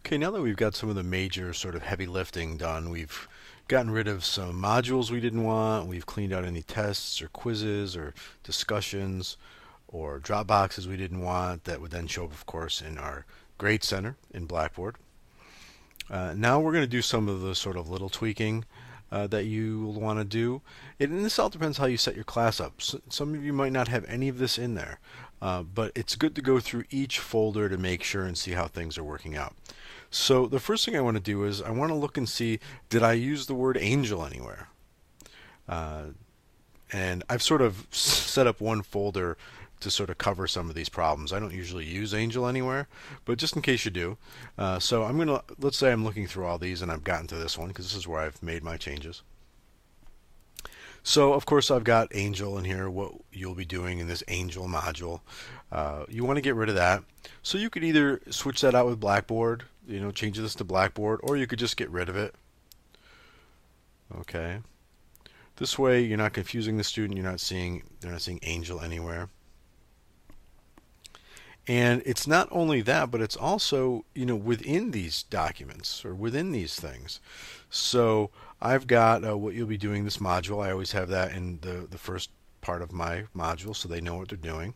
Okay, now that we've got some of the major sort of heavy lifting done, we've gotten rid of some modules we didn't want, we've cleaned out any tests or quizzes or discussions or drop boxes we didn't want that would then show up, of course, in our grade center in Blackboard. Now we're going to do some of the sort of little tweaking that you will want to do. And this all depends how you set your class up. Some of you might not have any of this in there, but it's good to go through each folder to make sure and see how things are working out. So the first thing I want to do is I want to look and see, did I use the word angel anywhere? Uh, and I've sort of set up one folder to sort of cover some of these problems. I don't usually use Angel anywhere, but just in case you do. So I'm going to, let's say I'm looking through all these and I've gotten to this one because this is where I've made my changes. So of course I've got Angel in here, what you'll be doing in this Angel module. You want to get rid of that. So you could either switch that out with Blackboard, change this to Blackboard, or you could just get rid of it. Okay. This way you're not confusing the student, they're not seeing Angel anywhere. And it's not only that, but it's also, within these documents or within these things. So I've got what you'll be doing this module. I always have that in the first part of my module so they know what they're doing.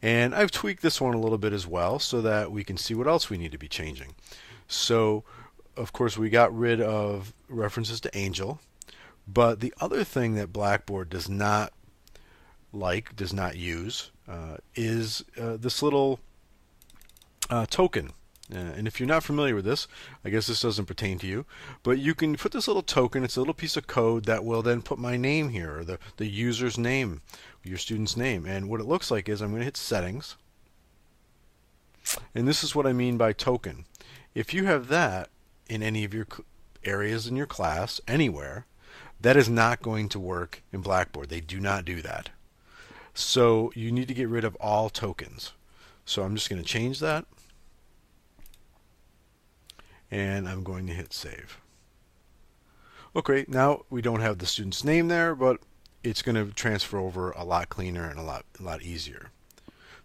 And I've tweaked this one a little bit as well so that we can see what else we need to be changing. So, of course, we got rid of references to Angel. But the other thing that Blackboard does not use, is this little token. And if you're not familiar with this, I guess this doesn't pertain to you, but you can put this little token, it's a little piece of code that will then put my name here, or the user's name, your student's name. And what it looks like is I'm going to hit settings. And this is what I mean by token. If you have that in any of your areas in your class, anywhere, that is not going to work in Blackboard. They do not do that. So you need to get rid of all tokens. So I'm just going to change that. And I'm going to hit save. Okay, now we don't have the student's name there, but it's going to transfer over a lot cleaner and a lot easier.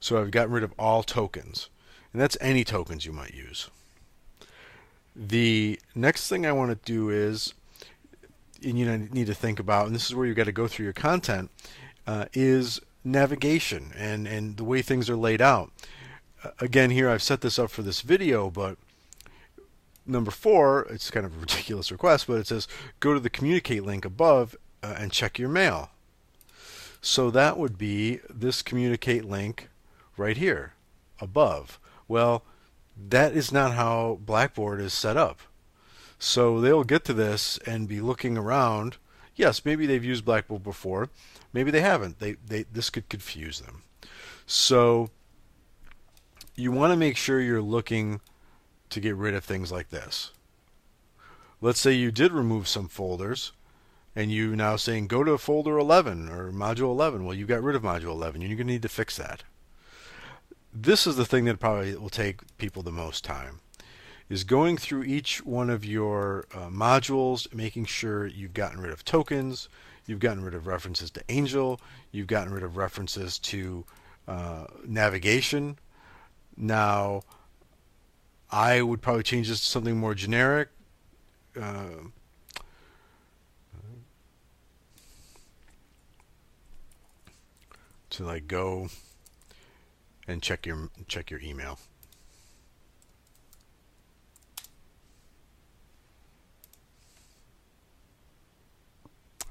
So I've gotten rid of all tokens. And that's any tokens you might use. The next thing I want to do is, and you need to think about, and this is where you've got to go through your content, is navigation and the way things are laid out. Again, here I've set this up for this video, but number 4, it's kind of a ridiculous request, but it says go to the communicate link above and check your mail. So that would be this communicate link right here above. Well, that is not how Blackboard is set up. So they'll get to this and be looking around. Yes, maybe they've used Blackboard before. Maybe they haven't. This could confuse them. So you want to make sure you're looking to get rid of things like this. Let's say you did remove some folders and you now saying go to folder 11 or module 11. Well, you got rid of module 11. You're going to need to fix that. This is the thing that probably will take people the most time, is going through each one of your modules, making sure you've gotten rid of tokens, you've gotten rid of references to Angel, you've gotten rid of references to navigation. Now, I would probably change this to something more generic. To like go and check your email.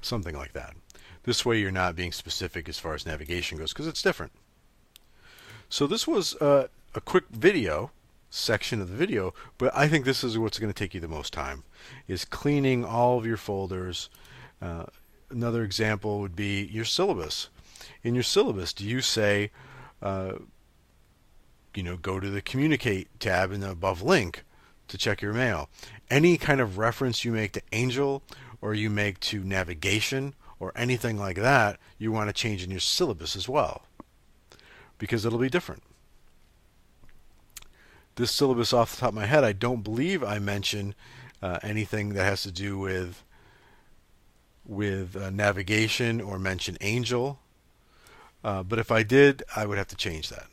Something like that. This way you're not being specific as far as navigation goes because it's different. So this was a quick video section of the video, but I think this is what's going to take you the most time, is cleaning all of your folders. Another example would be your syllabus. In your syllabus, do you say, go to the communicate tab in the above link to check your mail? Any kind of reference you make to Angel or you make to navigation or anything like that, you want to change in your syllabus as well, because it'll be different. This syllabus, off the top of my head, I don't believe I mentioned anything that has to do with navigation or mention Angel. But if I did, I would have to change that.